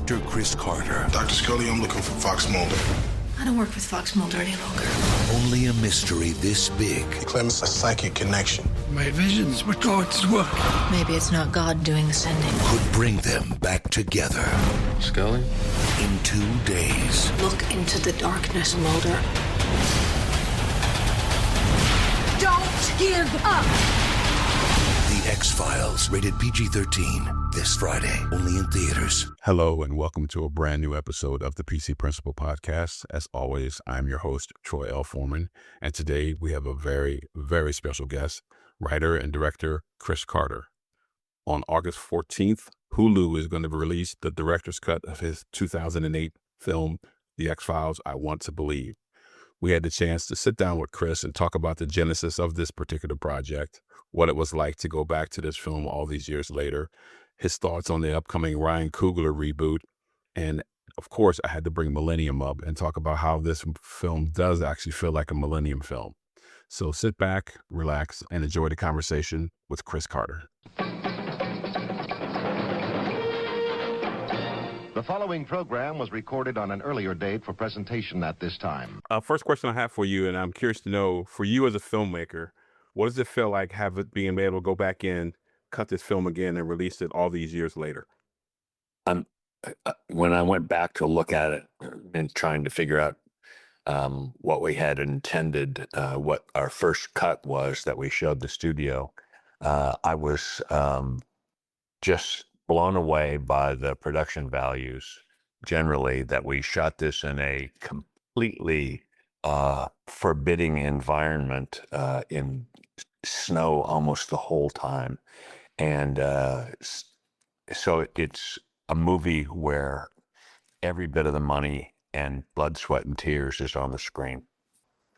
director Chris Carter. Dr. Scully, I'm looking for Fox Mulder. I don't work with Fox Mulder any longer. Only a mystery this big He claims a psychic connection. My visions were God's work. Maybe it's not God doing the sending. could bring them back together Scully? in 2 days. Look into the darkness, Mulder. Don't give up! The X-Files, rated PG-13, this Friday, only in theaters. Hello and welcome to a brand new episode of the PC Principal Podcast. As always, I'm your host, Troy L. Foreman, and today we have a very, very special guest, writer and director Chris Carter. On August 14th, Hulu is going to release the director's cut of his 2008 film, The X-Files, I Want to Believe. We had the chance to sit down with Chris and talk about the genesis of this particular project, what it was like to go back to this film all these years later, his thoughts on the upcoming Ryan Coogler reboot, and of course, I had to bring MIllennium up and talk about how this film does actually feel like a MIllennium film. So sit back, relax, and enjoy the conversation with Chris Carter. The following program was recorded on an earlier date for presentation at this time. First question I have for you, and I'm curious to know, for you as a filmmaker, what does it feel like being able to go back in, cut this film again, and release it all these years later? When I went back to look at it and trying to figure out what we had intended, what our first cut was that we showed the studio, I was just blown away by the production values generally, that we shot this in a completely forbidding environment in snow almost the whole time. And so it's a movie where every bit of the money and blood, sweat, and tears is on the screen.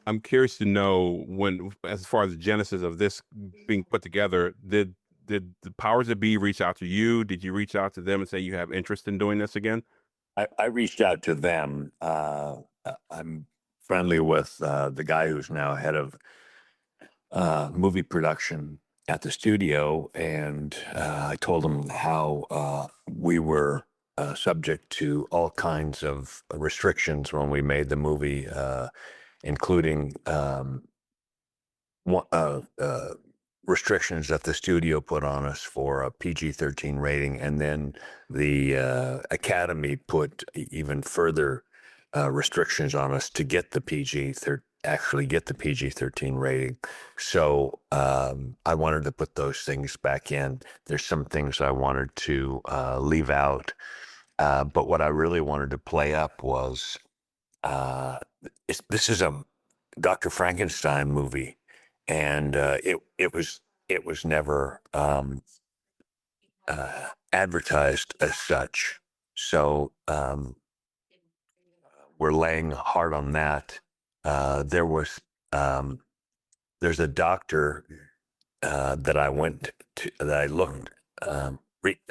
I'm curious to know, when, as far as the genesis of this being put together, did the powers that be reach out to you? Did you reach out to them and say you have interest in doing this again? I reached out to them. I'm friendly with the guy who's now head of movie production at the studio, and I told him how we were subject to all kinds of restrictions when we made the movie, including restrictions that the studio put on us for a PG-13 rating, and then the Academy put even further restrictions on us to get the PG-13 rating. So I wanted to put those things back in. There's some things I wanted to leave out, but what I really wanted to play up was this is a Dr. Frankenstein movie, and it was never advertised as such. So we're laying hard on that. There's a doctor that I went to, that I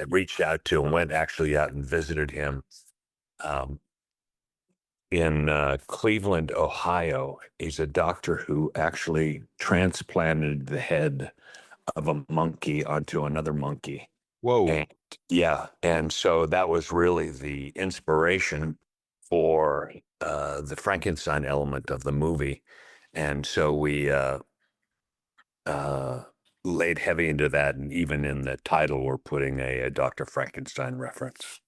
reached out to and went actually out and visited him in Cleveland, Ohio. He's a doctor who actually transplanted the head of a monkey onto another monkey. Whoa. And, yeah. And so that was really the inspiration for the Frankenstein element of the movie. And so we laid heavy into that. And even in the title, we're putting a Dr. Frankenstein reference.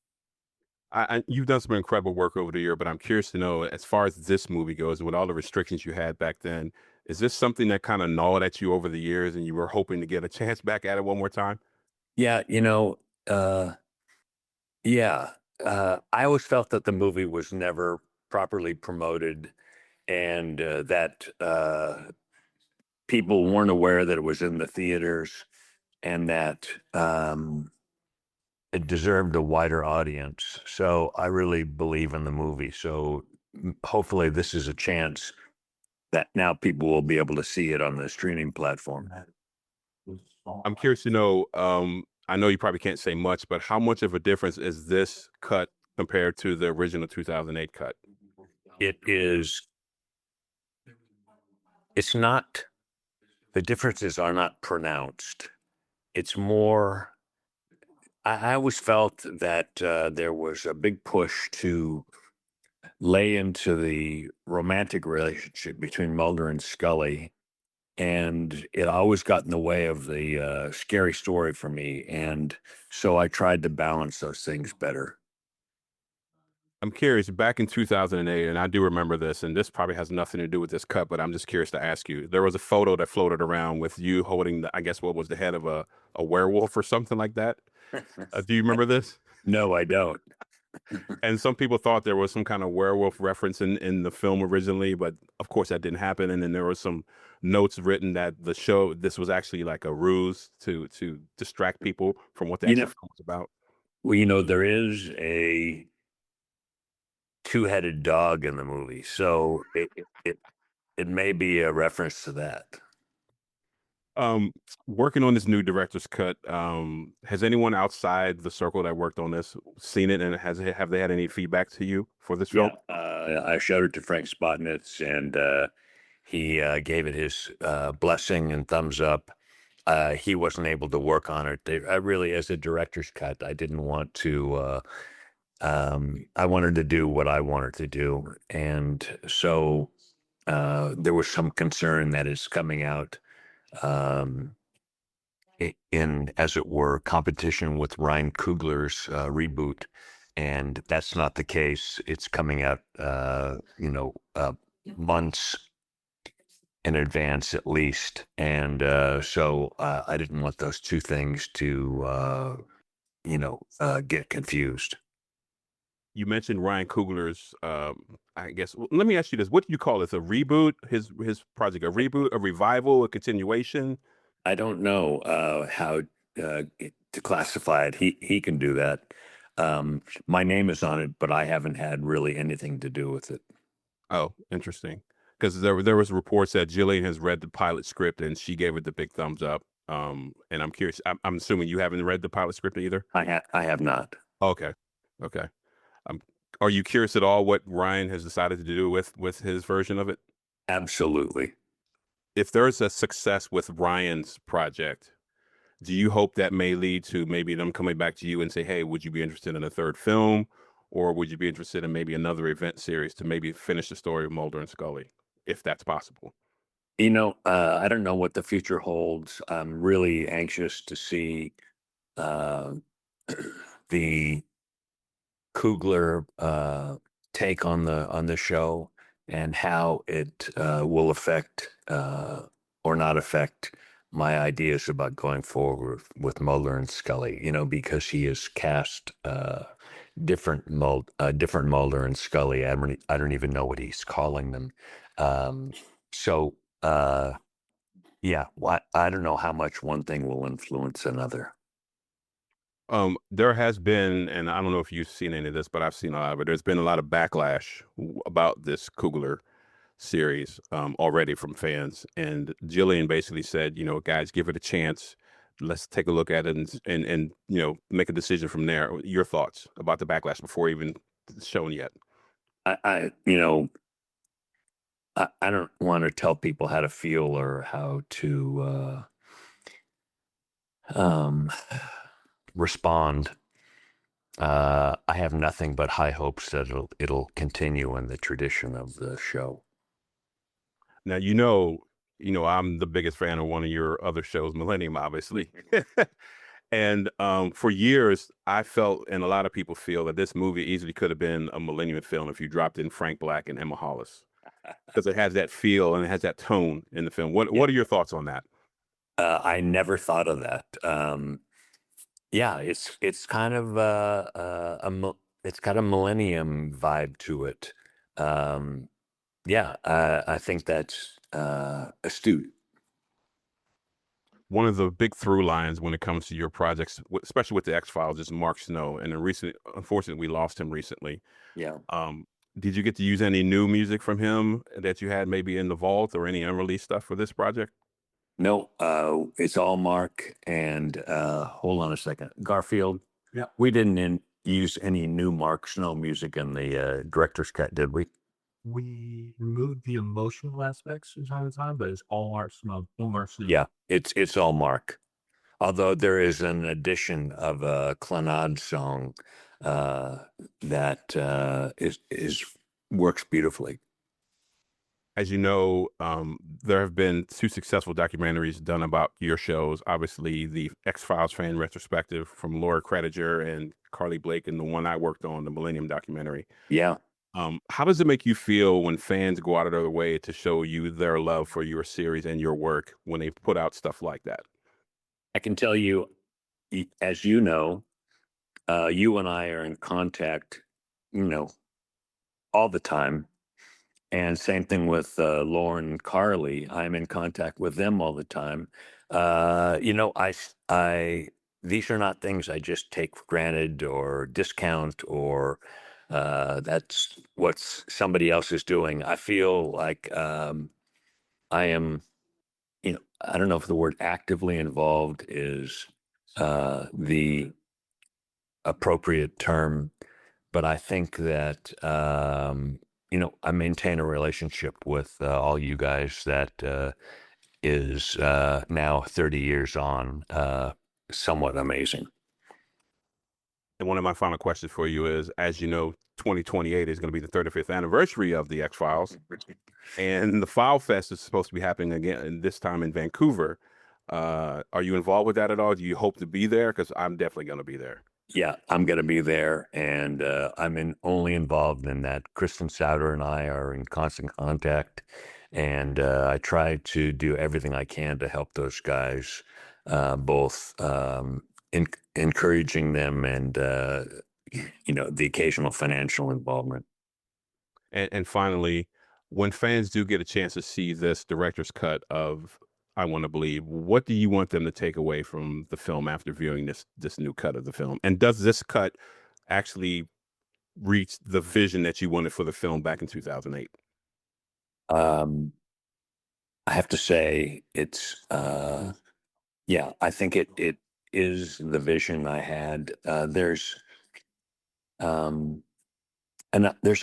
You've done some incredible work over the year, but I'm curious to know, as far as this movie goes, with all the restrictions you had back then, is this something that kind of gnawed at you over the years and you were hoping to get a chance back at it one more time? Yeah, I always felt that the movie was never properly promoted, and that people weren't aware that it was in the theaters, and that it deserved a wider audience. So I really believe in the movie. So hopefully this is a chance that now people will be able to see it on the streaming platform. I'm curious to know, I know you probably can't say much, but how much of a difference is this cut compared to the original 2008 cut? It's not, the differences are not pronounced. It's more, I always felt that there was a big push to lay into the romantic relationship between Mulder and Scully, and it always got in the way of the scary story for me. And so I tried to balance those things better. I'm curious, back in 2008, and I do remember this, and this probably has nothing to do with this cut, but I'm just curious to ask you. There was a photo that floated around with you holding, I guess, what was the head of a werewolf or something like that. Do you remember this? No, I don't. And some people thought there was some kind of werewolf reference in the film originally, but of course that didn't happen. And then there was some notes written that this was actually like a ruse to distract people from what the actual film was about. Well, there is a two-headed dog in the movie, so it may be a reference to that. Working on this new director's cut, has anyone outside the circle that worked on this seen it, and have they had any feedback to you for this film? I showed it to Frank Spotnitz, and he gave it his blessing and thumbs up. He wasn't able to work on it. I really, as a director's cut, I didn't want to. I wanted to do what I wanted to do, and so there was some concern that it's coming out in, as it were, competition with Ryan Coogler's reboot, and that's not the case. It's coming out, months in advance at least, and so I didn't want those two things to, get confused. You mentioned Ryan Coogler's, I guess, let me ask you this. What do you call this? A reboot? His project, a reboot, a revival, a continuation? I don't know how to classify it. He can do that. My name is on it, but I haven't had really anything to do with it. Oh, interesting. Because there was reports that Jillian has read the pilot script and she gave it the big thumbs up. And I'm curious. I'm assuming you haven't read the pilot script either. I have not. Okay. Are you curious at all what Ryan has decided to do with his version of it? Absolutely. If there's a success with Ryan's project, do you hope that may lead to maybe them coming back to you and say, hey, would you be interested in a third film? Or would you be interested in maybe another event series to maybe finish the story of Mulder and Scully, if that's possible? I don't know what the future holds. I'm really anxious to see the Coogler take on the show and how it will affect or not affect my ideas about going forward with Mulder and Scully. Because he has cast different Mulder and Scully. I don't even know what he's calling them. Yeah, I don't know how much one thing will influence another. There has been, and I don't know if you've seen any of this, but I've seen a lot of it. There's been a lot of backlash about this Coogler series already from fans. And Jillian basically said, guys, give it a chance. Let's take a look at it and make a decision from there. Your thoughts about the backlash before even shown yet? I don't want to tell people how to feel or how to respond. I have nothing but high hopes that it'll continue in the tradition of the show. Now, I'm the biggest fan of one of your other shows, MIllennium, obviously. And for years, I felt, and a lot of people feel, that this movie easily could have been a MIllennium film if you dropped in Frank Black and Emma Hollis, because it has that feel and it has that tone in the film. What are your thoughts on that? I never thought of that. Yeah, it's kind of it's got a MIllennium vibe to it. Yeah, I think that's astute. One of the big through lines when it comes to your projects, especially with the X-Files, is Mark Snow. And unfortunately, we lost him recently. Yeah. Did you get to use any new music from him that you had maybe in the vault, or any unreleased stuff for this project? No, it's all Mark. And hold on a second, Garfield. Yeah. We didn't use any new Mark Snow music in the director's cut, did we? We removed the emotional aspects from time to time, but it's all Mark Snow. Yeah, it's all Mark. Although there is an addition of a Clannad song that is works beautifully. As you know, there have been 2 successful documentaries done about your shows. Obviously, the X-Files fan retrospective from Laura Crediger and Carly Blake, and the one I worked on, the MIllennium documentary. Yeah. How does it make you feel when fans go out of their way to show you their love for your series and your work when they put out stuff like that? I can tell you, as you know, you and I are in contact, all the time. And same thing with Lauren and Carly. I'm in contact with them all the time. These are not things I just take for granted or discount or that's what somebody else is doing. I feel like I am, I don't know if the word actively involved is the appropriate term, but I think that I maintain a relationship with all you guys that is now 30 years on, somewhat amazing. And one of my final questions for you is, as you know, 2028 is going to be the 35th anniversary of the X-Files, and the File Fest is supposed to be happening again this time in Vancouver. Are you involved with that at all? Do you hope to be there? Because I'm definitely going to be there. Yeah, I'm going to be there, and I'm only involved in that. Kristen Souter and I are in constant contact, and I try to do everything I can to help those guys, both encouraging them and the occasional financial involvement. And finally, when fans do get a chance to see this director's cut of I Want to Believe, what do you want them to take away from the film after viewing this new cut of the film? And does this cut actually reach the vision that you wanted for the film back in 2008? I have to say it's I think it is the vision I had. There's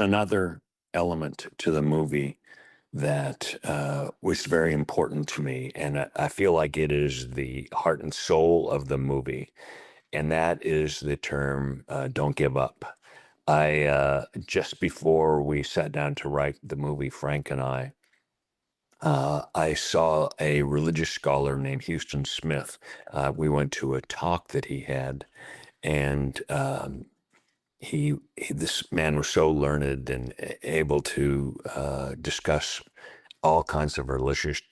another element to the movie that was very important to me, and I feel like it is the heart and soul of the movie, and that is the term "don't give up." I just before we sat down to write the movie, Frank and I saw a religious scholar named Houston Smith. We went to a talk that he had, and this man was so learned and able to discuss all kinds of religious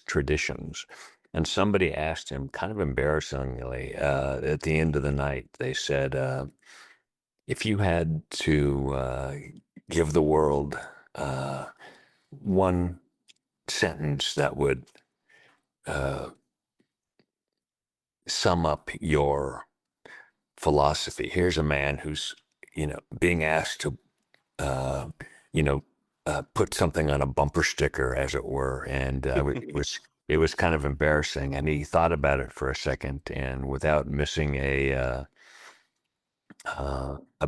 traditions. And somebody asked him, kind of embarrassingly, at the end of the night, they said, if you had to give the world one sentence that would sum up your philosophy. Here's a man who's, being asked to, put something on a bumper sticker, as it were, and it was kind of embarrassing. And he thought about it for a second, and without missing a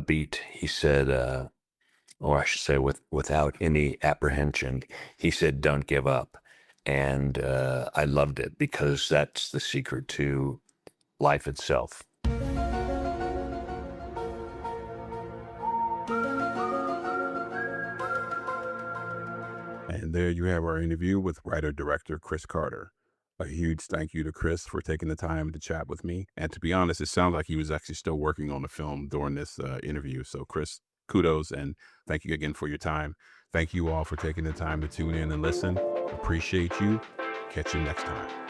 beat, he said, or I should say, without any apprehension, he said, "Don't give up." And I loved it because that's the secret to life itself. And there you have our interview with writer-director Chris Carter. A huge thank you to Chris for taking the time to chat with me. And to be honest, it sounds like he was actually still working on the film during this interview. So Chris, kudos, and thank you again for your time. Thank you all for taking the time to tune in and listen. Appreciate you. Catch you next time.